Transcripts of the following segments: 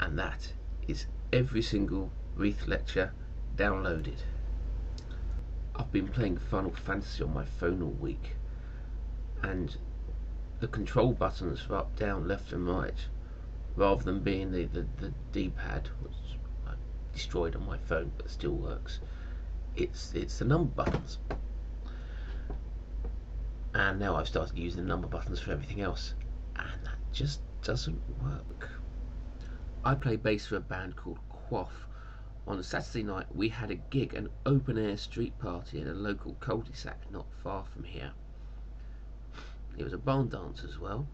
And that is every single Wreath lecture downloaded. I've been playing Final Fantasy on my phone all week, and the control buttons for up, down, left and right, rather than being the D-pad, which I destroyed on my phone but still works, it's the number buttons. And now I've started using the number buttons for everything else, and that just doesn't work. I play bass for a band called Quaff. On a Saturday night we had a gig, an open air street party in a local cul-de-sac not far from here. It was a barn dance as well,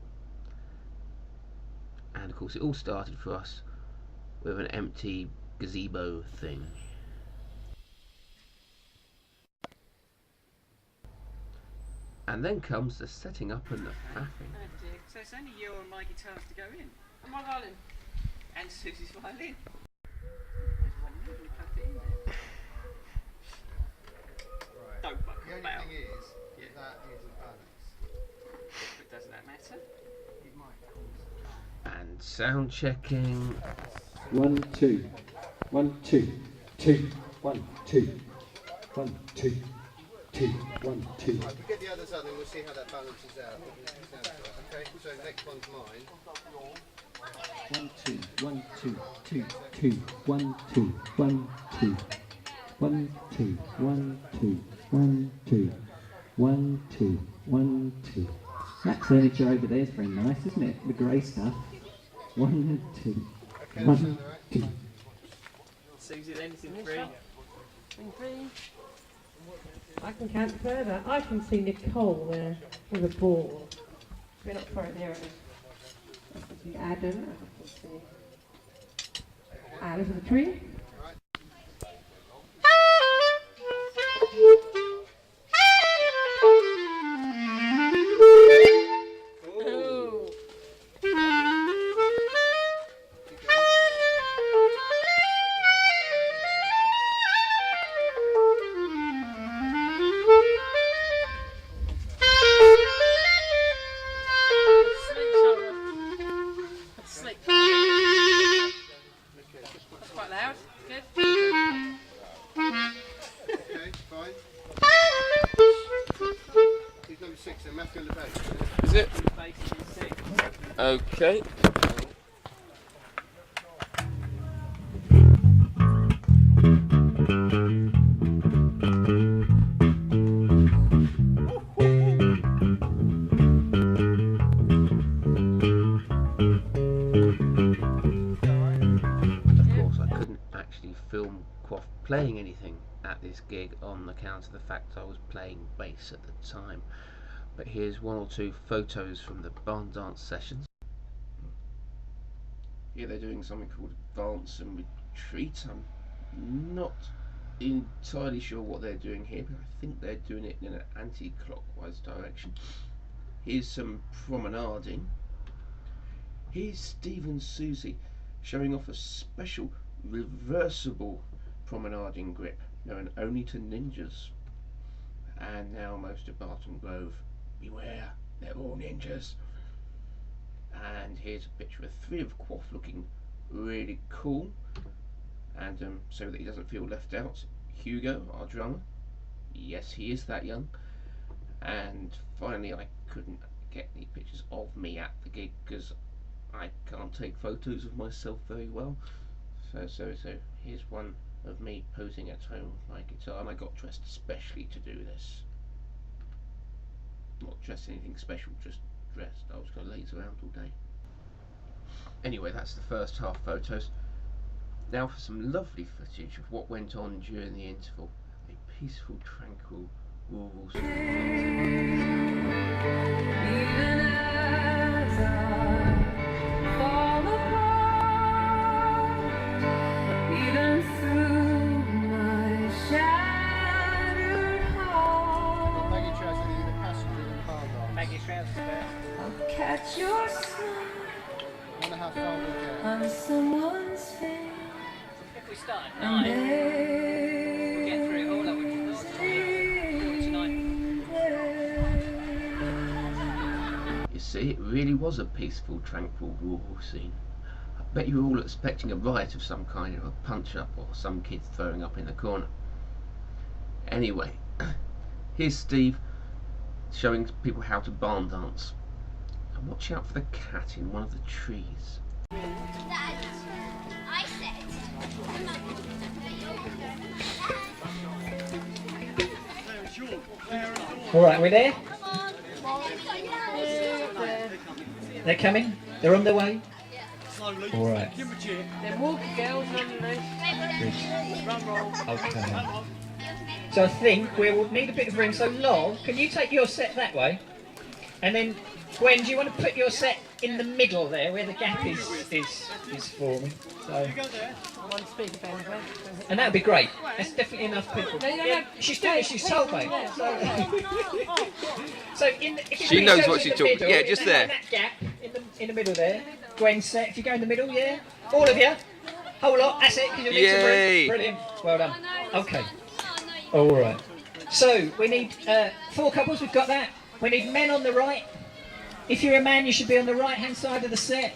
and of course it all started for us with an empty gazebo thing. And then comes the setting up and the faffing. So it's only you and my guitars to go in. And my violin. And Susie's violin. Don't muck The only about. thing is, that isn't balanced. But does that matter? It might cause And sound checking. 1 2 1 2 2 1 2 1 2 2 1 2. Right, we'll get the others up and we'll see how that balances out. Okay, so next one's mine. 1 2 1 2 2 2 1 2 1 2 1 2 1 2 1 2 1 2 1 2. That furniture over there is very nice, isn't it? The grey stuff. 1 2 Okay, 1 2. Susie, anything free? Three. I can count further. I can see Nicole there with a ball. We're not far there. I can see Adam. I can see Alice in the tree. Is it? Okay. Film Quaff playing anything at this gig on account of the fact I was playing bass at the time, but here's one or two photos from the barn dance sessions. Here they're doing something called Advance and Retreat. I'm not entirely sure what they're doing here, but I think they're doing it in an anti-clockwise direction. Here's some promenading. Here's Steve and Susie showing off a special reversible promenading grip known only to ninjas. And now most of Barton Grove, beware, they're all ninjas. And here's a picture of three of Quaff looking really cool, and so that he doesn't feel left out, Hugo, our drummer, yes, he is that young. And finally, I couldn't get any pictures of me at the gig because I can't take photos of myself very well. So here's one of me posing at home with my guitar, and I got dressed especially to do this. Not dressed anything special, just dressed. I was going to laze around all day. Anyway, that's the first half photos. Now for some lovely footage of what went on during the interval. A peaceful, tranquil, rural catch your smile on someone's face. If we start at 9, we'll get through it all up tonight. You see, it really was a peaceful, tranquil, rural scene. A Bet you were all expecting a riot of some kind, of a punch-up or some kid throwing up in the corner. Anyway, here's Steve showing people how to barn dance. And watch out for the cat in one of the trees. Dad, I said. All right, we're there. They're coming. They're on their way. All right. They're walking girls underneath. Okay. So I think we'll need a bit of room. So Lol, can you take your set that way? And then Gwen, do you want to put your set in the middle there, where the gap is forming? So. One speaker band, And that would be great. That's definitely enough people. No, Yeah, she's doing it. She's told me. So if you She put knows yourselves what in she's the talking- middle, yeah, just in there. That gap in the middle there. Gwen's set. If you go in the middle, yeah. All of you. Whole lot. That's it. 'Cause you'll need some room. Yay. Brilliant. Well done. Okay. All right. So we need 4 couples. We've got that. We need men on the right. If you're a man, you should be on the right-hand side of the set.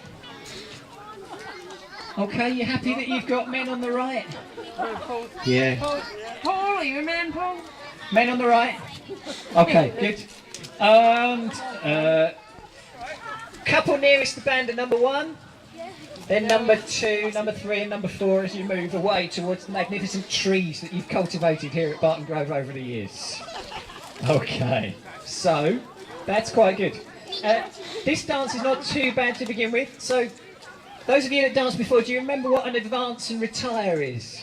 Okay, you happy that you've got men on the right? Yeah. Paul, are you a man, Paul? Men on the right. Okay, good. And couple nearest the band at number 1. Then number 2, number 3 and number 4 as you move away towards the magnificent trees that you've cultivated here at Barton Grove over the years. Okay, so that's quite good. This dance is not too bad to begin with. So those of you that danced before, do you remember what an advance and retire is?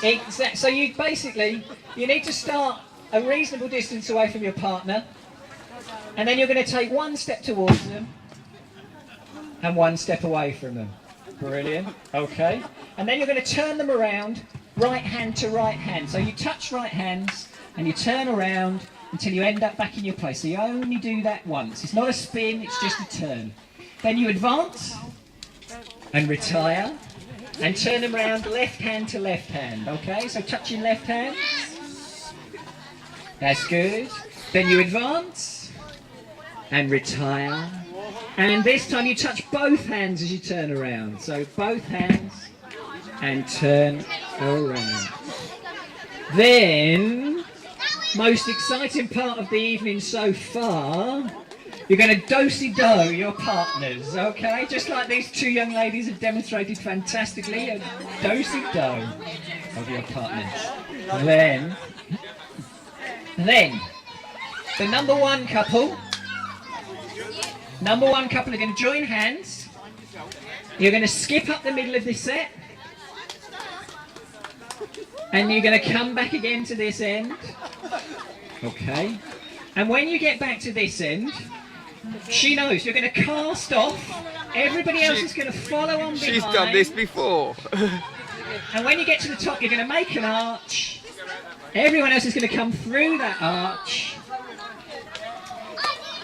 Exactly. So you need to start a reasonable distance away from your partner, and then you're going to take 1 step towards them and 1 step away from them. Brilliant. Okay. And then you're going to turn them around, right hand to right hand. So you touch right hands and you turn around until you end up back in your place. So you only do that once. It's not a spin, it's just a turn. Then you advance and retire and turn them around left hand to left hand. Okay, so touching left hand. That's good. Then you advance and retire. And this time you touch both hands as you turn around. So both hands and turn around. Then, most exciting part of the evening so far, you're going to do-si-do your partners, okay? Just like these 2 young ladies have demonstrated fantastically, a do-si-do of your partners. Then, the number 1 couple are going to join hands. You're going to skip up the middle of this set. And you're going to come back again to this end. Okay. And when you get back to this end, she knows you're going to cast off. Everybody else is going to follow on behind. She's done this before. And when you get to the top, you're going to make an arch. Everyone else is going to come through that arch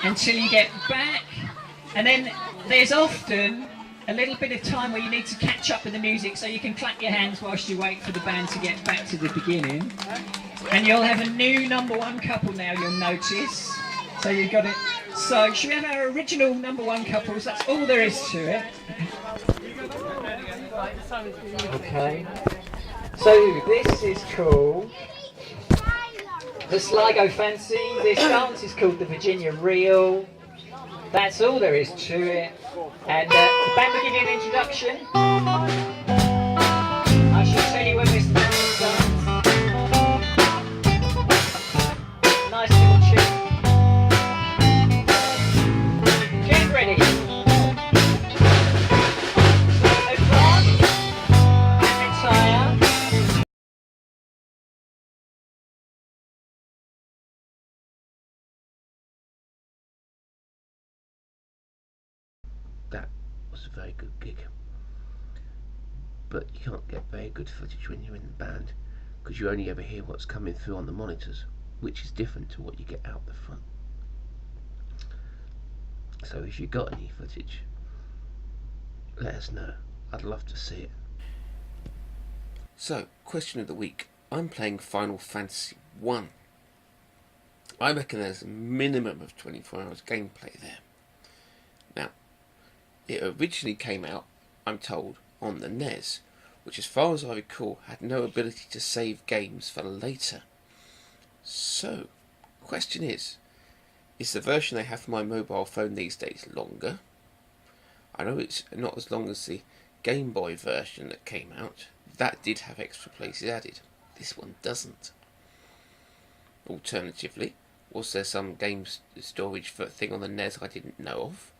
until you get back. And then there's often a little bit of time where you need to catch up with the music, so you can clap your hands whilst you wait for the band to get back to the beginning. And you'll have a new number 1 couple now, you'll notice. So you've got it. So should we have our original number 1 couples? That's all there is to it. Okay. So this is called the Sligo Fancy. This dance is called the Virginia Reel. That's all there is to it. And the band will give you an introduction. I shall tell you when we're starting to dance. Nice little tune. Get ready. So advance and retire. That was a very good gig. But you can't get very good footage when you're in the band, because you only ever hear what's coming through on the monitors, which is different to what you get out the front. So if you got any footage, let us know. I'd love to see it. So, question of the week. I'm playing Final Fantasy 1. I reckon there's a minimum of 24 hours gameplay there. Now, it originally came out I'm told, on the NES, which as far as I recall had no ability to save games for later. So, question is the version they have for my mobile phone these days longer? I know it's not as long as the Game Boy version that came out. That did have extra places added. This one doesn't. Alternatively, was there some game storage thing on the NES I didn't know of?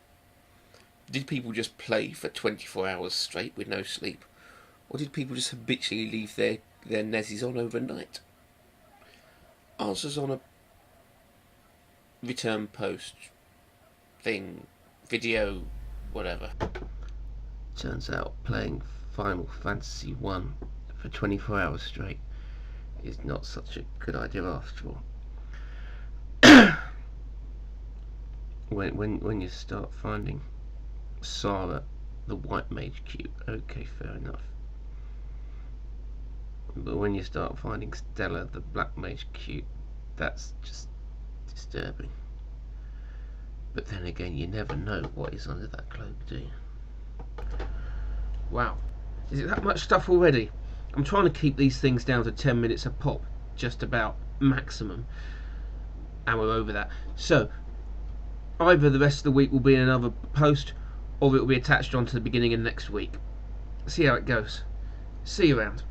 Did people just play for 24 hours straight with no sleep? Or did people just habitually leave their NESs on overnight? Answers on a return post thing, video, whatever. Turns out playing Final Fantasy 1 for 24 hours straight is not such a good idea after all. when you start finding Sarah, the white mage, cute, okay, fair enough. But when you start finding Stella, the black mage, cute, that's just disturbing. But then again, you never know what is under that cloak, do you? Wow. Is it that much stuff already? I'm trying to keep these things down to 10 minutes a pop, just about maximum. And we're over that. So, either the rest of the week will be in another post, or it will be attached onto the beginning of next week. See how it goes. See you around.